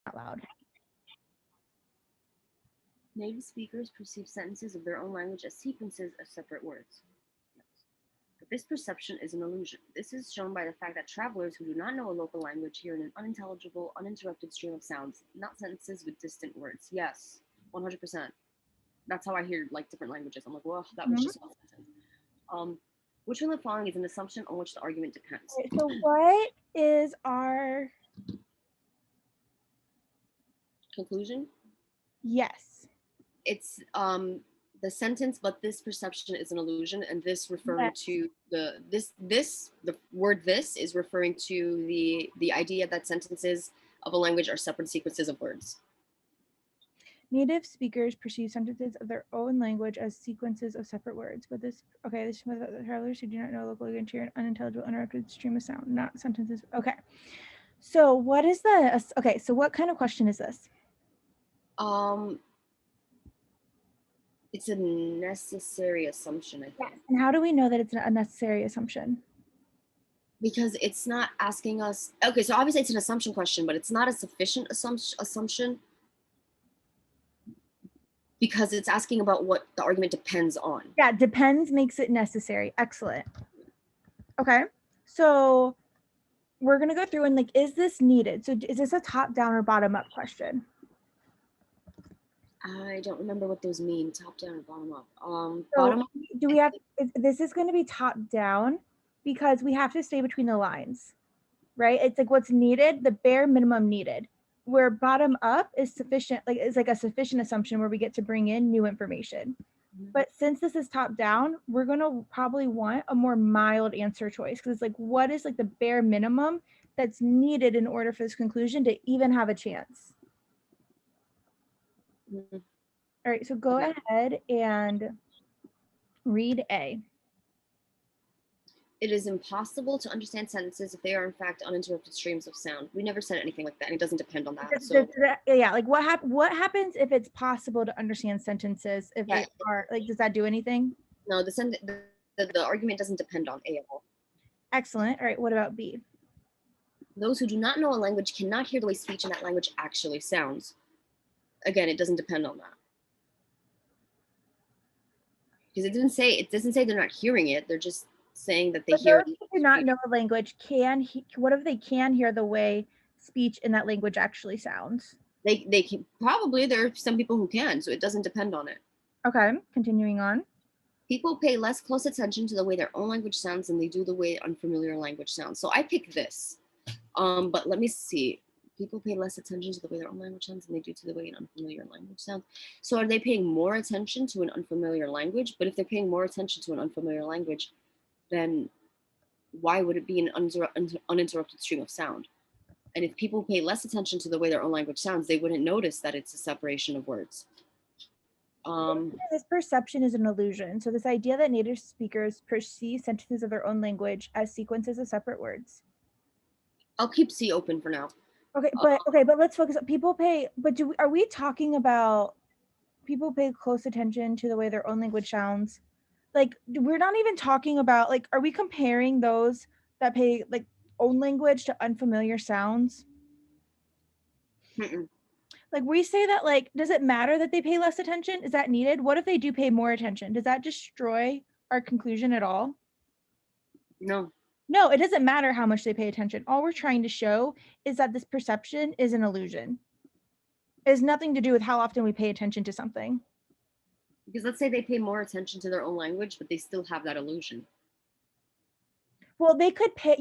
out loud. Native speakers perceive sentences of their own language as sequences of separate words. Yes. But this perception is an illusion. This is shown by the fact that travelers who do not know a local language hear an unintelligible, uninterrupted stream of sounds, not sentences with distant words. Yes, 100%. That's how I hear like different languages. I'm like, well, that was just one sentence. Which one of the following is an assumption on which the argument depends? Okay, so what is our Conclusion? yes? It's the sentence, but this perception is an illusion, and this referring Yes. to the word this is referring to the idea that sentences of a language are separate sequences of words. Native speakers perceive sentences of their own language as sequences of separate words, but this is the travelers who do not know local language hear an unintelligible, uninterrupted stream of sound, not sentences. Okay, so what is the okay? So what kind of question is this? It's a necessary assumption, I think. And how do we know that it's an unnecessary assumption? Because it's not asking us. Okay, so obviously it's an assumption question, but it's not a sufficient assumption because it's asking about what the argument depends on. Yeah, depends makes it necessary. Excellent. Okay, so we're gonna go through and like, is this needed? So is this a top down or bottom up question? I don't remember what those mean, top down or bottom up. So Bottom up. do we have, this is going to be top down because we have to stay between the lines, right? It's like what's needed, the bare minimum needed. Where bottom up is sufficient, like it's like a sufficient assumption where we get to bring in new information. But since this is top down, we're going to probably want a more mild answer choice because it's like, what is like the bare minimum that's needed in order for this conclusion to even have a chance? All right, so go ahead and read A. It is impossible to understand sentences if they are in fact uninterrupted streams of sound. We never said anything like that, and it doesn't depend on that. So yeah, like what happens if it's possible to understand sentences if they are like, does that do anything? No, the argument doesn't depend on A at all. Excellent. All right, what about B? Those who do not know a language cannot hear the way speech in that language actually sounds. Again, it doesn't depend on that. Because it doesn't say they're not hearing it. They're just saying that they hear. Those who do not know a language what if they can hear the way speech in that language actually sounds? They can probably, there are some people who can, so it doesn't depend on it. Okay, continuing on. People pay less close attention to the way their own language sounds than they do the way unfamiliar language sounds. So I pick this. But let me see. People pay less attention to the way their own language sounds than they do to the way an unfamiliar language sounds. So are they paying more attention to an unfamiliar language? But if they're paying more attention to an unfamiliar language, then why would it be an uninterrupted stream of sound? And if people pay less attention to the way their own language sounds, they wouldn't notice that it's a separation of words. This perception is an illusion. So this idea that native speakers perceive sentences of their own language as sequences of separate words. I'll keep C open for now. Okay, but let's focus on people pay. But are we talking about people pay close attention to the way their own language sounds? Like, we're not even talking about, like, are we comparing those that pay like own language to unfamiliar sounds? Like, we say that, like, does it matter that they pay less attention? Is that needed? What if they do pay more attention? Does that destroy our conclusion at all? No. No, it doesn't matter how much they pay attention. All we're trying to show is that this perception is an illusion. It has nothing to do with how often we pay attention to something. Because let's say they pay more attention to their own language, but they still have that illusion. Well, they could pay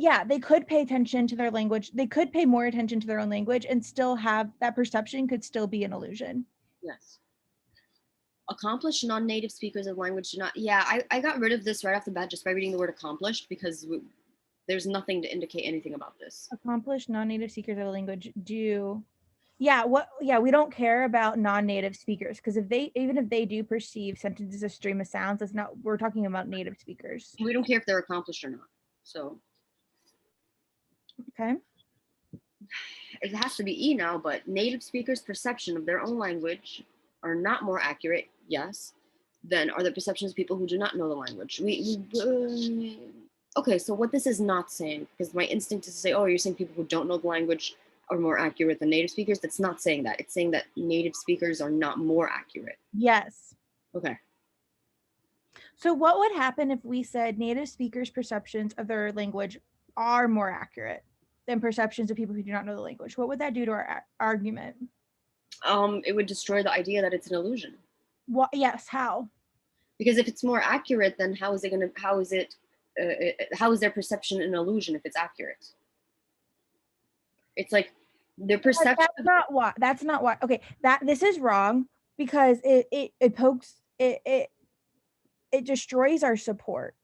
attention to their language. They could pay more attention to their own language and still have that perception could still be an illusion. Yes. Accomplished non-native speakers of language do not. Yeah, I got rid of this right off the bat just by reading the word accomplished because there's nothing to indicate anything about this. Accomplished non-native speakers of a language do. Yeah, we don't care about non-native speakers because even if they do perceive sentences as stream of sounds, that's not, we're talking about native speakers. We don't care if they're accomplished or not. So okay. It has to be E now, but native speakers' perception of their own language are not more accurate, yes, than are the perceptions of people who do not know the language. Okay, so what this is not saying, because my instinct is to say, oh, you're saying people who don't know the language are more accurate than native speakers. That's not saying that. It's saying that native speakers are not more accurate. Yes. Okay. So what would happen if we said native speakers' perceptions of their language are more accurate than perceptions of people who do not know the language? What would that do to our argument? It would destroy the idea that it's an illusion. What? Yes. How? Because if it's more accurate, then how is their perception an illusion if it's accurate? It's like their perception. That's not why. Okay, this is wrong because it pokes it destroys our support.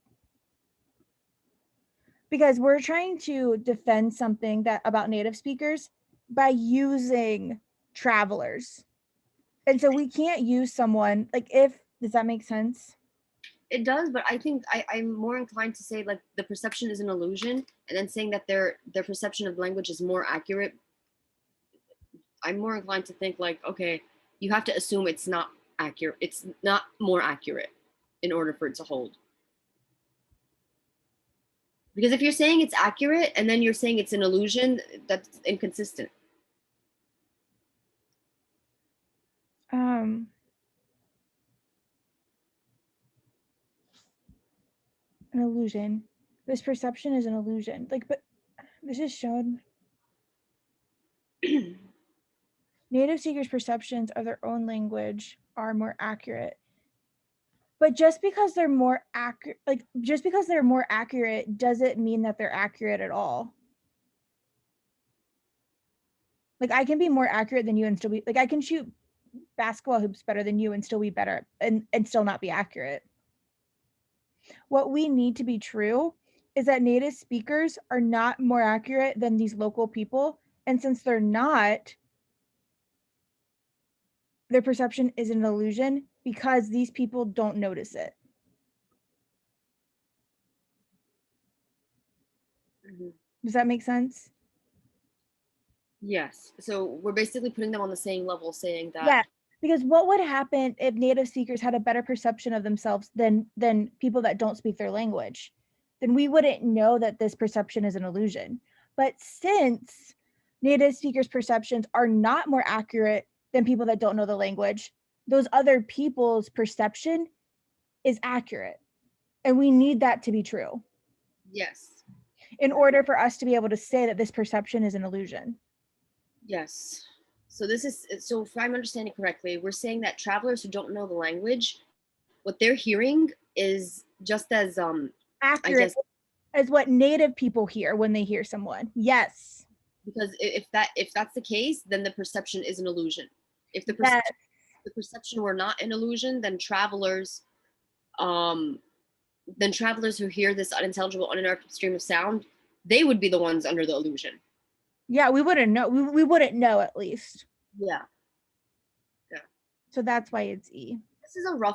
Because we're trying to defend something that about native speakers by using travelers. And so we can't use someone like does that make sense? It does, but I think I'm more inclined to say like the perception is an illusion, and then saying that their perception of language is more accurate. I'm more inclined to think like, okay, you have to assume it's not accurate. It's not more accurate in order for it to hold. Because if you're saying it's accurate and then you're saying it's an illusion, that's inconsistent. An illusion. This perception is an illusion. Like, but this is shown. Native speakers' perceptions of their own language are more accurate. But just because they're more accurate, doesn't mean that they're accurate at all. Like, I can be more accurate than you and still be like, I can shoot basketball hoops better than you and still be better and still not be accurate. What we need to be true is that native speakers are not more accurate than these local people. And since they're not, their perception is an illusion because these people don't notice it. Mm-hmm. Does that make sense? Yes. So we're basically putting them on the same level, saying that. Yeah, because what would happen if native speakers had a better perception of themselves than people that don't speak their language? Then we wouldn't know that this perception is an illusion. But since native speakers' perceptions are not more accurate than people that don't know the language, those other people's perception is accurate. And we need that to be true. Yes. In order for us to be able to say that this perception is an illusion. Yes. So if I'm understanding correctly, we're saying that travelers who don't know the language, what they're hearing is just as accurate, I guess, as what native people hear when they hear someone. Yes. Because if that's the case, then the perception is an illusion. If the perception were not an illusion, then travelers who hear this unintelligible, uninterrupted stream of sound, they would be the ones under the illusion. Yeah, we wouldn't know. We wouldn't know, at least. Yeah. So that's why it's E. This is a rough